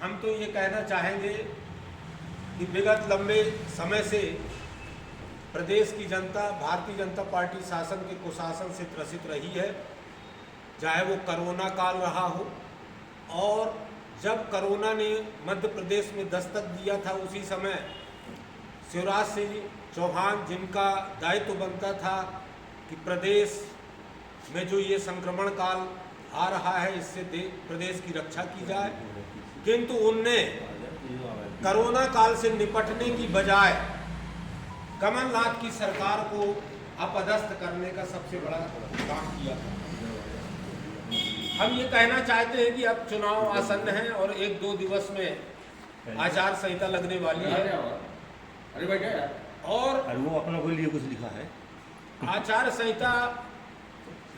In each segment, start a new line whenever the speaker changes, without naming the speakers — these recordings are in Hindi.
हम तो ये कहना चाहेंगे कि विगत लंबे समय से प्रदेश की जनता भारतीय जनता पार्टी शासन के कुशासन से त्रसित रही है, चाहे वो कोरोना काल रहा हो। और जब कोरोना ने मध्य प्रदेश में दस्तक दिया था, उसी समय शिवराज सिंह चौहान, जिनका दायित्व बनता था कि प्रदेश में जो ये संक्रमण काल आ रहा है इससे प्रदेश की रक्षा की जाए, किंतु उनने कोरोना काल से निपटने की बजाय कमलनाथ की सरकार को अपदस्थ करने का सबसे बड़ा काम किया था। हम ये कहना चाहते हैं कि अब चुनाव आसन्न हैं और 1-2 दिवस में आचार संहिता लगने वाली है।
अरे भाई क्या यार?
और
वो अपनों के लिए कुछ लिखा है।
आचार संहिता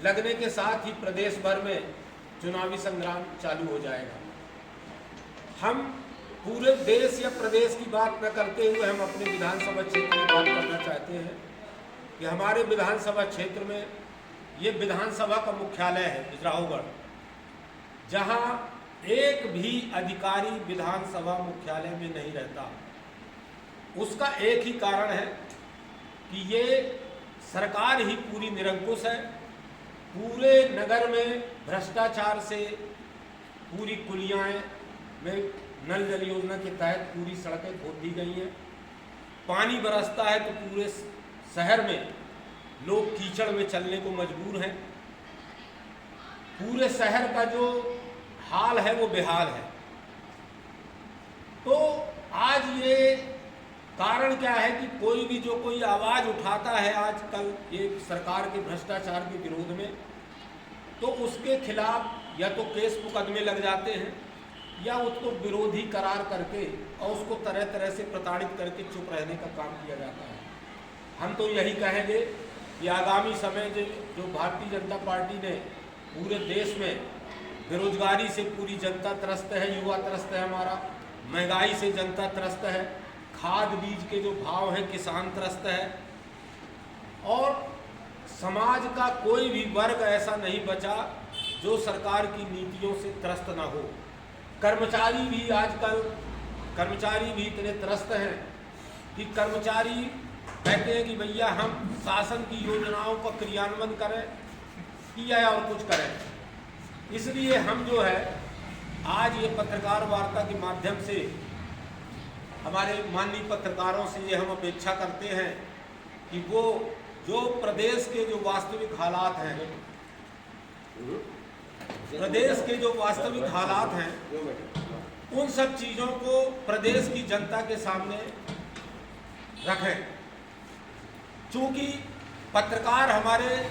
लगने के साथ ही प्रदेश भर में चुनावी संग्राम चालू हो जाएगा। हम पूरे देश या प्रदेश की बात न करते हुए हम अपने विधानसभा क्षेत्र की बात करना चाहते हैं कि हमारे विधानसभा क्षेत्र में ये विधानसभा का मुख्यालय है बिजराहोगढ़, जहां एक भी अधिकारी विधानसभा मुख्यालय में नहीं रहता। उसका एक ही कारण है कि ये सरकार ही पूरी निरंकुश है। पूरे नगर में भ्रष्टाचार से पूरी कुलियाँ में नल जल योजना के तहत पूरी सड़कें खोद दी गई हैं। पानी बरसता है तो पूरे शहर में लोग कीचड़ में चलने को मजबूर हैं। पूरे शहर का जो हाल है वो बेहाल है। तो आज ये कारण क्या है कि कोई भी जो कोई आवाज़ उठाता है आजकल ये सरकार के भ्रष्टाचार के विरोध में, तो उसके खिलाफ या तो केस मुकदमे लग जाते हैं या उसको विरोधी करार करके और उसको तरह तरह से प्रताड़ित करके चुप रहने का काम किया जाता है। हम तो यही कहेंगे कि आगामी समय जो भारतीय जनता पार्टी ने पूरे देश में बेरोजगारी से पूरी जनता त्रस्त है, युवा त्रस्त है, हमारा महंगाई से जनता त्रस्त है, खाद बीज के जो भाव हैं किसान त्रस्त है, और समाज का कोई भी वर्ग ऐसा नहीं बचा जो सरकार की नीतियों से त्रस्त ना हो। कर्मचारी भी इतने त्रस्त हैं कि कर्मचारी कहते हैं कि भैया हम शासन की योजनाओं का क्रियान्वयन करें या और कुछ करें। इसलिए हम जो है आज ये पत्रकार वार्ता के माध्यम से हमारे माननीय पत्रकारों से ये हम अपेक्षा करते हैं कि वो जो प्रदेश के जो वास्तविक हालात हैं, उन सब चीज़ों को प्रदेश की जनता के सामने रखें। चूँकि पत्रकार हमारे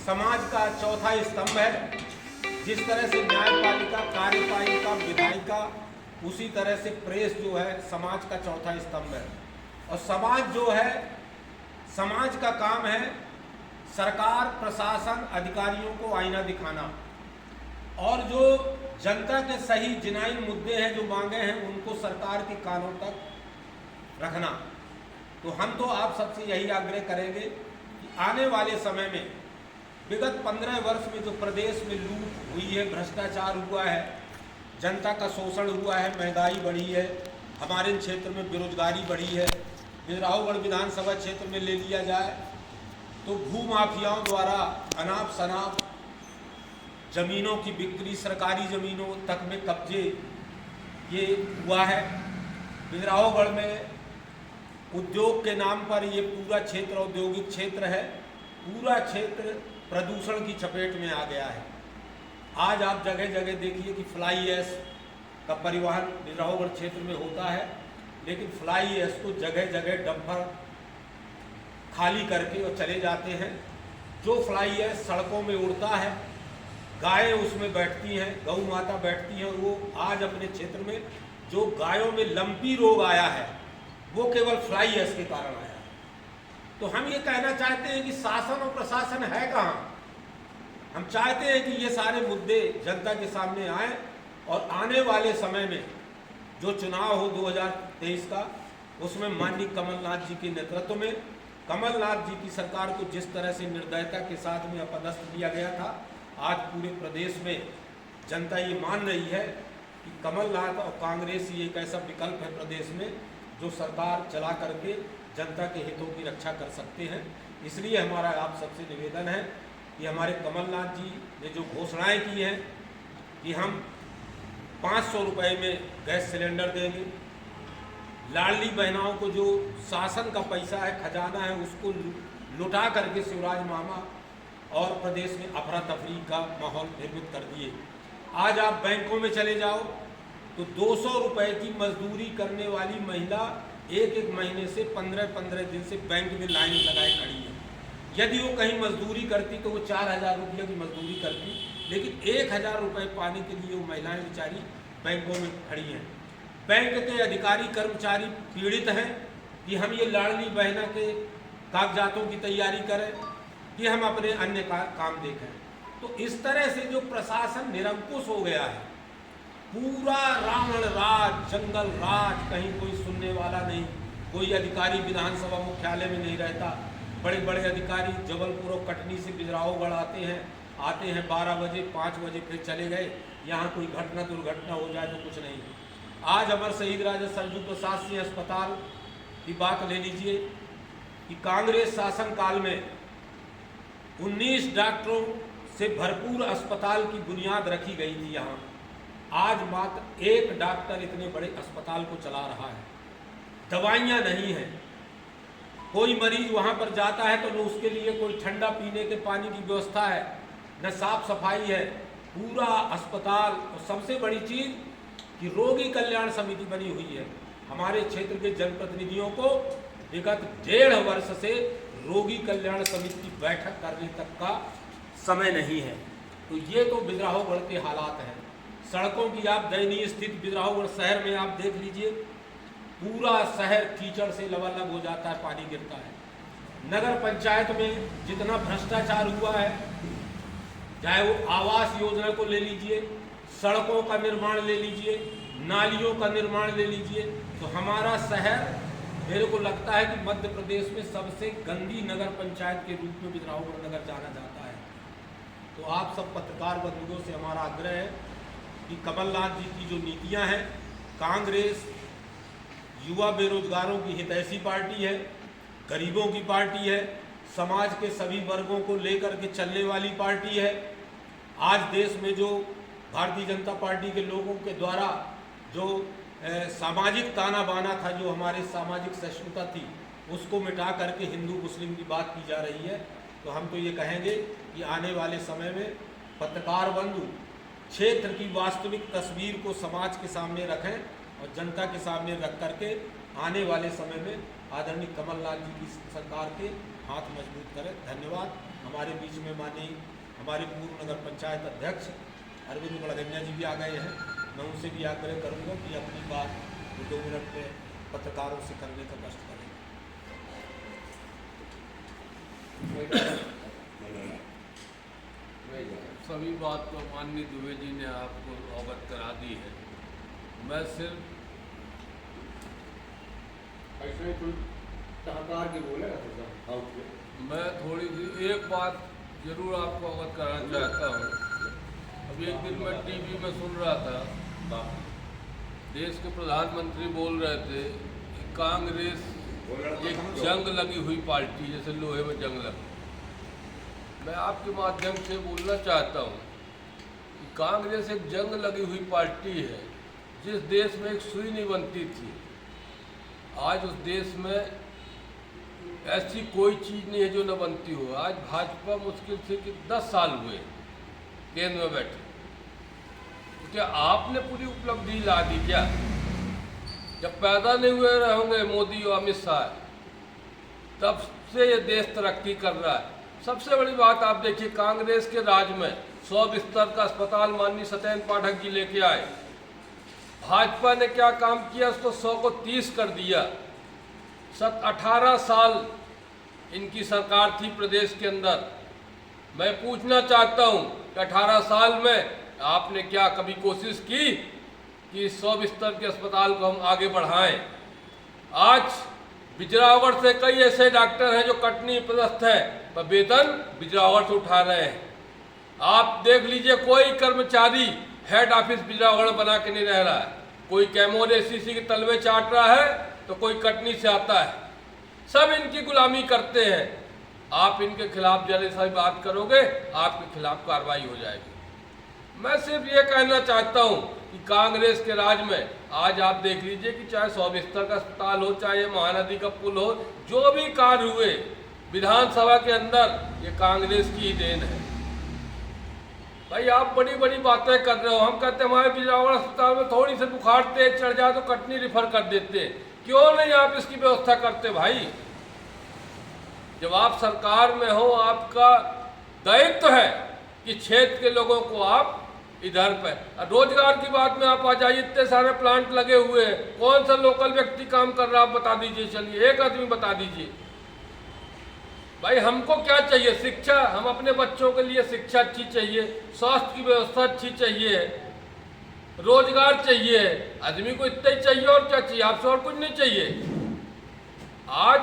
समाज का चौथा स्तंभ है। जिस तरह से न्यायपालिका, कार्यपालिका, विधायिका, उसी तरह से प्रेस जो है समाज का चौथा स्तंभ है। और समाज जो है, समाज का काम है सरकार, प्रशासन, अधिकारियों को आईना दिखाना और जो जनता के सही जिनाइन मुद्दे हैं, जो मांगे हैं, उनको सरकार के कानों तक रखना। तो हम तो आप सबसे यही आग्रह करेंगे कि आने वाले समय में विगत 15 वर्ष में जो प्रदेश में लूट हुई है, भ्रष्टाचार हुआ है, जनता का शोषण हुआ है, महंगाई बढ़ी है, हमारे क्षेत्र में बेरोजगारी बढ़ी है। बिजराहोगढ़ विधानसभा क्षेत्र में ले लिया जाए तो भूमाफियाओं द्वारा अनाप शनाप जमीनों की बिक्री, सरकारी जमीनों तक में कब्जे ये हुआ है। बिजराहोगढ़ में उद्योग के नाम पर ये पूरा क्षेत्र औद्योगिक क्षेत्र है, पूरा क्षेत्र प्रदूषण की चपेट में आ गया है। आज आप जगह जगह देखिए कि फ्लाई ऐश का परिवहन बिजराहोगढ़ क्षेत्र में होता है, लेकिन फ्लाई ऐश को जगह जगह डंपर खाली करके और चले जाते हैं। जो फ्लाई ऐश सड़कों में उड़ता है, गायें उसमें बैठती हैं, गौ माता बैठती हैं, और वो आज अपने क्षेत्र में जो गायों में लंपी रोग आया है वो केवल फ्लाई ऐश के कारण आया है। तो हम ये कहना चाहते हैं कि शासन और प्रशासन है कहाँ। हम चाहते हैं कि ये सारे मुद्दे जनता के सामने आएँ और आने वाले समय में जो चुनाव हो 2023 का, उसमें माननीय कमलनाथ जी के नेतृत्व में, कमलनाथ जी की सरकार को जिस तरह से निर्दयता के साथ में अपदस्थ किया गया था, आज पूरे प्रदेश में जनता ये मान रही है कि कमलनाथ और कांग्रेस ही एक ऐसा विकल्प है प्रदेश में जो सरकार चला करके जनता के हितों की रक्षा कर सकते हैं। इसलिए हमारा आप सबसे निवेदन है कि हमारे कमलनाथ जी ने जो घोषणाएं की हैं कि हम 500 रुपये में गैस सिलेंडर देंगे, लाडली बहनाओं को जो शासन का पैसा है, खजाना है, उसको लुटा करके शिवराज मामा और प्रदेश में अफरा तफरी का माहौल निर्मित कर दिए। आज आप बैंकों में चले जाओ तो 200 रुपये की मजदूरी करने वाली महिला एक महीने से 15 दिन से बैंक में लाइन लगाए खड़ी है। यदि वो कहीं मजदूरी करती तो वो 4000 रुपये की मजदूरी करती, लेकिन 1000 रुपये पाने के लिए वो महिलाएं बेचारी बैंकों में खड़ी हैं। बैंक के अधिकारी कर्मचारी पीड़ित हैं कि हम ये लाडली बहना के कागजातों की तैयारी करें कि हम अपने अन्य काम देखें। तो इस तरह से जो प्रशासन निरंकुश हो गया है, पूरा रावण राज, जंगल राज, कहीं कोई सुनने वाला नहीं, कोई अधिकारी विधानसभा मुख्यालय में नहीं रहता। बड़े बड़े अधिकारी जबलपुर और कटनी से बिजरावगढ़ आते हैं 12 बजे 5 बजे फिर चले गए। यहाँ कोई घटना दुर्घटना हो जाए तो कुछ नहीं। आज अमर शहीद राजा सरजू प्रसाद सिंह अस्पताल की बात ले लीजिए कि कांग्रेस शासन काल में 19 डॉक्टरों से भरपूर अस्पताल की बुनियाद रखी गई थी। यहाँ आज मात्र 1 डॉक्टर इतने बड़े अस्पताल को चला रहा है। दवाइयाँ नहीं हैं, कोई मरीज वहाँ पर जाता है तो न उसके लिए कोई ठंडा पीने के पानी की व्यवस्था है, न साफ सफाई है पूरा अस्पताल। और सबसे बड़ी चीज़ कि रोगी कल्याण समिति बनी हुई है। हमारे क्षेत्र के जनप्रतिनिधियों को विगत 1.5 वर्ष से रोगी कल्याण समिति की बैठक करने तक का समय नहीं है। तो ये तो बिजराहोगढ़ के हालात हैं। सड़कों की आप दयनीय स्थिति बिजराहोगढ़ शहर में आप देख लीजिए, पूरा शहर कीचड़ से लबालब हो जाता है, पानी गिरता है। नगर पंचायत में जितना भ्रष्टाचार हुआ है, चाहे वो आवास योजना को ले लीजिए, सड़कों का निर्माण ले लीजिए, नालियों का निर्माण ले लीजिए, तो हमारा शहर मेरे को लगता है कि मध्य प्रदेश में सबसे गंदी नगर पंचायत के रूप में बिजराहोगढ़ नगर जाना जाता है। तो आप सब पत्रकार बंधुओं से हमारा आग्रह है कि कमलनाथ जी की जो नीतियां हैं, कांग्रेस युवा बेरोजगारों की हितैषी पार्टी है, गरीबों की पार्टी है, समाज के सभी वर्गों को लेकर के चलने वाली पार्टी है। आज देश में जो भारतीय जनता पार्टी के लोगों के द्वारा जो सामाजिक ताना बाना था, जो हमारे सामाजिक सहिष्णुता थी, उसको मिटा करके हिंदू मुस्लिम की बात की जा रही है। तो हम तो ये कहेंगे कि आने वाले समय में पत्रकार बंधु क्षेत्र की वास्तविक तस्वीर को समाज के सामने रखें और जनता के सामने रख करके आने वाले समय में आदरणीय कमलनाथ जी की सरकार के हाथ मजबूत करें। धन्यवाद। हमारे बीच में माननीय हमारे पूर्व नगर पंचायत अध्यक्ष अरविंद बड़गंजा जी भी आ गए हैं। मैं उनसे भी आग्रह करूंगा कि अपनी बात 2 मिनट में पत्रकारों से करने का कष्ट करें।
सभी बात तो माननीय दुबे जी ने आपको अवगत करा दी है। मैं सिर्फ
ऐसे कोई सहकार के बोलेगा
मैं थोड़ी सी एक बात जरूर आपको अवगत कराना चाहता हूँ। अभी एक दिन मैं टीवी में सुन रहा था, देश के प्रधानमंत्री बोल रहे थे कि कांग्रेस एक जंग लगी हुई पार्टी, जैसे लोहे में जंग लगी। मैं आपके माध्यम से बोलना चाहता हूँ कि कांग्रेस एक जंग लगी हुई पार्टी है। जिस देश में एक सुई नहीं बनती थी, आज उस देश में ऐसी कोई चीज़ नहीं है जो न बनती हो। आज भाजपा मुश्किल से कि 10 साल हुए केंद्र में बैठे, तो क्या आपने पूरी उपलब्धि ला दी क्या? जब पैदा नहीं हुए रहेंगे मोदी और अमित शाह, तब से ये देश तरक्की कर रहा है। सबसे बड़ी बात आप देखिए, कांग्रेस के राज में 100 बिस्तर का अस्पताल माननीय सत्येंद्र पाठक जी लेके आए। भाजपा ने क्या काम किया, उसको 100 को 30 कर दिया। 18 साल इनकी सरकार थी प्रदेश के अंदर। मैं पूछना चाहता हूं कि 18 साल में आपने क्या कभी कोशिश की कि 100 बिस्तर के अस्पताल को हम आगे बढ़ाएं? आज बिजरावड़ से कई ऐसे डॉक्टर हैं जो कटनी पदस्थ हैं, वेतन बिजरावड़ से उठा रहे हैं। आप देख लीजिए, कोई कर्मचारी हेड ऑफिस बिजरावगढ़ बना के नहीं रह रहा है। कोई कैमोर एसीसी के तलवे चाट रहा है तो कोई कटनी से आता है, सब इनकी गुलामी करते हैं। आप इनके खिलाफ जरा सा बात करोगे, आपके खिलाफ कार्रवाई हो जाएगी। मैं सिर्फ ये कहना चाहता हूँ कि कांग्रेस के राज में आज आप देख लीजिए कि चाहे 100 बिस्तर का अस्पताल हो, चाहे महानदी का पुल हो, जो भी कार्य हुए विधानसभा के अंदर, ये कांग्रेस की ही देन है। भाई आप बड़ी बड़ी बातें कर रहे हो। हम कहते हैं हमारे बिजरावगढ़ अस्पताल में थोड़ी सी बुखार तेज चढ़ जाए तो कटनी रिफर कर देते हैं। क्यों नहीं आप इसकी व्यवस्था करते भाई? जब आप सरकार में हो, आपका दायित्व है कि क्षेत्र के लोगों को आप इधर पे रोजगार की बात में आप आ जाइए। इतने सारे प्लांट लगे हुए हैं, कौन सा लोकल व्यक्ति काम कर रहा है आप बता दीजिए। चलिए एक आदमी बता दीजिए। भाई हमको क्या चाहिए? शिक्षा। हम अपने बच्चों के लिए शिक्षा अच्छी चाहिए, स्वास्थ्य की व्यवस्था अच्छी चाहिए, रोजगार चाहिए। आदमी को इतना ही चाहिए, और क्या चाहिए आपसे? और कुछ नहीं चाहिए। आज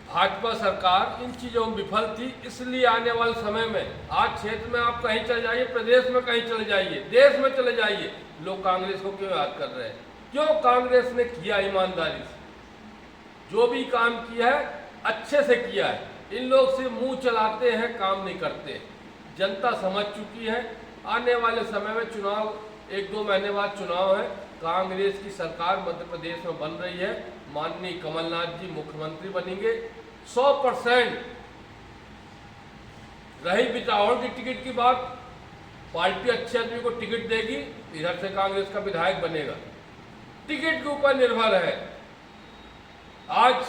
भाजपा सरकार इन चीज़ों में विफल थी, इसलिए आने वाले समय में आज क्षेत्र में आप कहीं चले जाइए, प्रदेश में कहीं चले जाइए, देश में चले जाइए, लोग कांग्रेस को क्यों याद कर रहे हैं? क्यों? कांग्रेस ने किया ईमानदारी से, जो भी काम किया है अच्छे से किया है। इन लोग से मुंह चलाते हैं, काम नहीं करते। जनता समझ चुकी है। आने वाले समय में चुनाव, 1-2 महीने बाद चुनाव है, कांग्रेस की सरकार मध्य प्रदेश में बन रही है। माननीय कमलनाथ जी मुख्यमंत्री बनेंगे। 100% रही बिजरावगढ़ की टिकट की बात, पार्टी अच्छे आदमी को टिकट देगी, इधर से कांग्रेस का विधायक बनेगा। टिकट के ऊपर निर्भर है। आज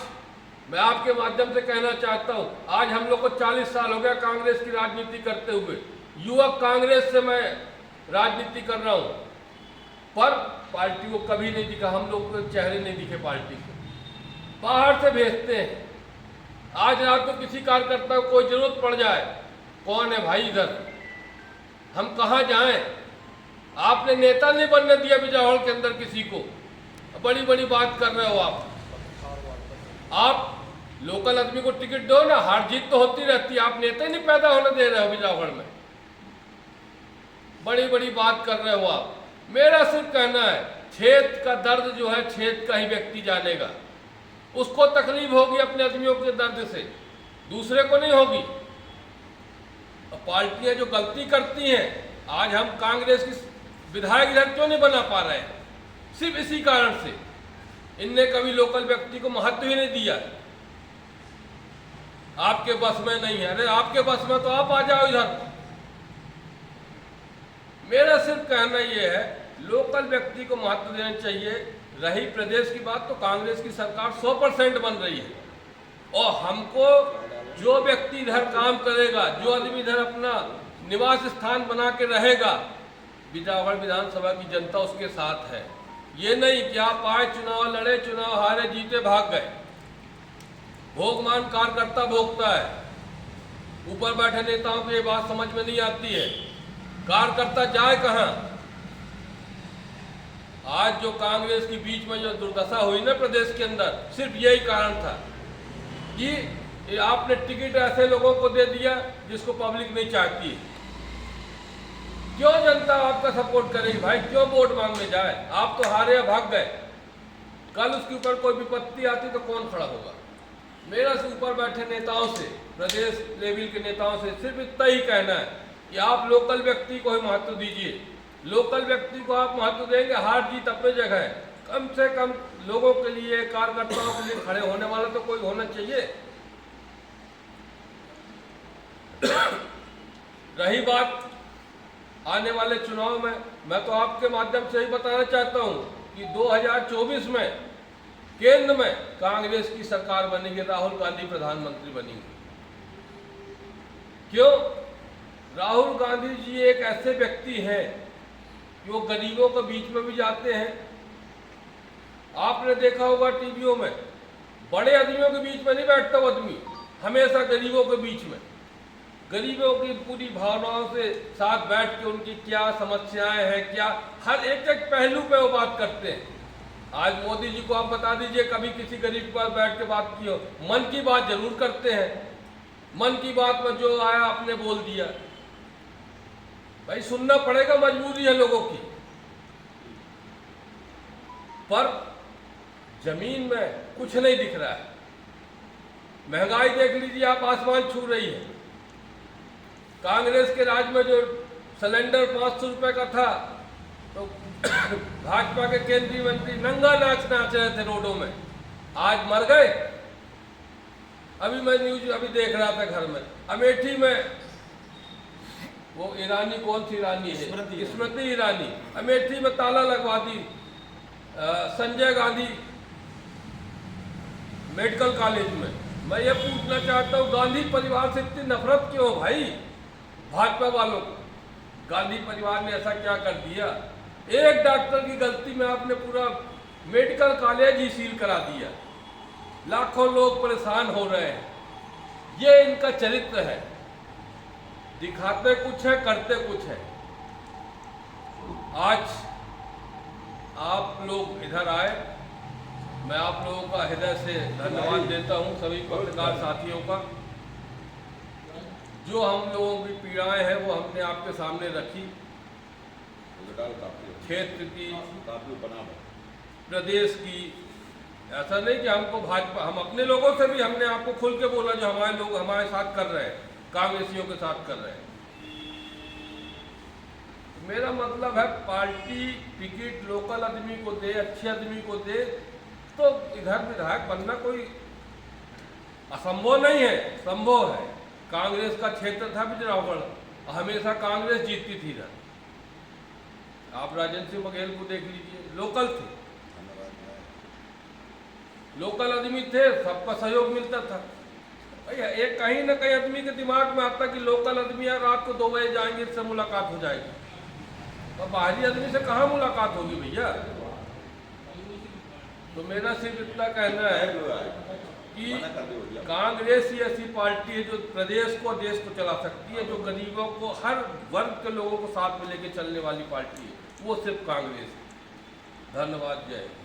मैं आपके माध्यम से कहना चाहता हूं, आज हम लोग को 40 साल हो गया कांग्रेस की राजनीति करते हुए। युवक कांग्रेस से मैं राजनीति कर रहा हूं, पर पार्टी को कभी नहीं दिखा, हम लोग को चेहरे नहीं दिखे पार्टी के। बाहर से भेजते हैं। आज रात को किसी कार्यकर्ता को कोई जरूरत पड़ जाए, कौन है भाई इधर, हम कहाँ जाएं? आपने नेता नहीं बनने दिया बिजरावगढ़ के अंदर किसी को। बड़ी बड़ी बात कर रहे हो आप लोकल आदमी को टिकट दो ना, हार जीत तो होती रहती है। आप नेता ही नहीं पैदा होने दे रहे हो बिजरावगढ़ में। बड़ी बड़ी बात कर रहे हो आप। मेरा सिर्फ कहना है, क्षेत्र का दर्द जो है क्षेत्र का ही व्यक्ति जानेगा। उसको तकलीफ होगी अपने आदमियों के दर्द से, दूसरे को नहीं होगी। पार्टियां जो गलती करती हैं, आज हम कांग्रेस की विधायक इधर क्यों नहीं बना पा रहे हैं? सिर्फ इसी कारण से, इनने कभी लोकल व्यक्ति को महत्व ही नहीं दिया। आपके बस में नहीं है। अरे आपके बस में तो आप आ जाओ इधर। मेरा सिर्फ कहना यह है, लोकल व्यक्ति को महत्व देना चाहिए। रही प्रदेश की बात, तो कांग्रेस की सरकार 100% बन रही है, और हमको जो व्यक्ति इधर काम करेगा, जो आदमी इधर अपना निवास स्थान बना के रहेगा, बिजरावगढ़ विधानसभा की जनता उसके साथ है। ये नहीं कि आप आए, चुनाव लड़े, चुनाव हारे, जीते, भाग गए। भोगमान कार्यकर्ता भोगता है। ऊपर बैठे नेताओं को ये बात समझ में नहीं आती है, कार्यकर्ता जाए कहां? आज जो कांग्रेस के बीच में जो दुर्दशा हुई ना प्रदेश के अंदर, सिर्फ यही कारण था कि आपने टिकट ऐसे लोगों को दे दिया जिसको पब्लिक नहीं चाहती। क्यों जनता आपका सपोर्ट करेगी भाई? क्यों वोट मांगने जाए? आप तो हारे या भाग गए। कल उसके ऊपर कोई विपत्ति आती तो कौन खड़ा होगा? मेरा से ऊपर बैठे नेताओं से, प्रदेश लेवल के नेताओं से सिर्फ इतना ही कहना है कि आप लोकल व्यक्ति को ही महत्व दीजिए। लोकल व्यक्ति को आप महत्व देंगे, हार जीत अपनी जगह है। कम से कम लोगों के लिए, कार्यकर्ताओं के लिए खड़े होने वाला तो कोई होना चाहिए। रही बात आने वाले चुनाव में, मैं तो आपके माध्यम से ही बताना चाहता हूं कि 2024 में केंद्र में कांग्रेस की सरकार बनेगी, राहुल गांधी प्रधानमंत्री बनेंगे। क्यों? राहुल गांधी जी एक ऐसे व्यक्ति हैं कि वो गरीबों के बीच में भी जाते हैं। आपने देखा होगा टीवियों में, बड़े आदमियों के बीच में नहीं बैठता वो आदमी, हमेशा गरीबों के बीच में, गरीबों की पूरी भावनाओं से साथ बैठ के उनकी क्या समस्याएं हैं, क्या हर एक एक पहलू पे वो बात करते हैं। आज मोदी जी को आप बता दीजिए, कभी किसी गरीब के पास बैठ के बात की हो? मन की बात जरूर करते हैं। मन की बात में जो आया आपने बोल दिया। भाई सुनना पड़ेगा, मजबूरी है लोगों की। पर जमीन में कुछ नहीं दिख रहा है। महंगाई देख लीजिए आप, आसमान छू रही है। कांग्रेस के राज में जो सिलेंडर 500 रुपए का था, तो भाजपा के केंद्रीय मंत्री नंगा नाच रहे थे रोडों में, आज मर गए। अभी मैं न्यूज अभी देख रहा था घर में, अमेठी में वो ईरानी, कौन सी ईरानी है, स्मृति ईरानी, अमेठी में ताला लगवा दी संजय गांधी मेडिकल कॉलेज में। मैं ये पूछना चाहता हूँ, गांधी परिवार से इतनी नफरत क्यों भाई भाजपा वालों को? गांधी परिवार ने ऐसा क्या कर दिया? एक डॉक्टर की गलती में आपने पूरा मेडिकल कॉलेज ही सील करा दिया। लाखों लोग परेशान हो रहे हैं। ये इनका चरित्र है, दिखाते कुछ है, करते कुछ है। आज आप लोग इधर आए, मैं आप लोगों का हृदय से धन्यवाद देता हूं, सभी पत्रकार साथियों का। जो हम लोगों की पीड़ाएं हैं वो हमने आपके सामने रखी, क्षेत्र की, प्रदेश की। ऐसा नहीं कि हमको भाजपा, हम अपने लोगों से भी हमने आपको खुल के बोला, जो हमारे लोग हमारे साथ कर रहे हैं, कांग्रेसियों के साथ कर रहे हैं। मेरा मतलब है पार्टी टिकट लोकल आदमी को दे, अच्छे आदमी को दे, तो इधर विधायक बनना कोई असंभव नहीं है, संभव है। कांग्रेस का क्षेत्र था बिजनौगढ़, हमेशा कांग्रेस जीतती थी इधर। आप राजेंद्र सिंह बघेल को देख लीजिए, लोकल थे, लोकल आदमी थे, सबका सहयोग मिलता था। भैया एक कहीं ना कहीं आदमी के दिमाग में आता कि लोकल आदमी है, रात को 2 बजे जाएंगे, इससे मुलाकात हो जाएगी। और बाहरी आदमी से कहाँ मुलाकात होगी भैया? तो मेरा सिर्फ इतना कहना है कि कांग्रेस ही ऐसी पार्टी है जो प्रदेश को, देश को चला सकती है, जो गरीबों को, हर वर्ग के लोगों को साथ में लेके चलने वाली पार्टी है, वो सिर्फ कांग्रेस है। धन्यवाद, जय हिंद।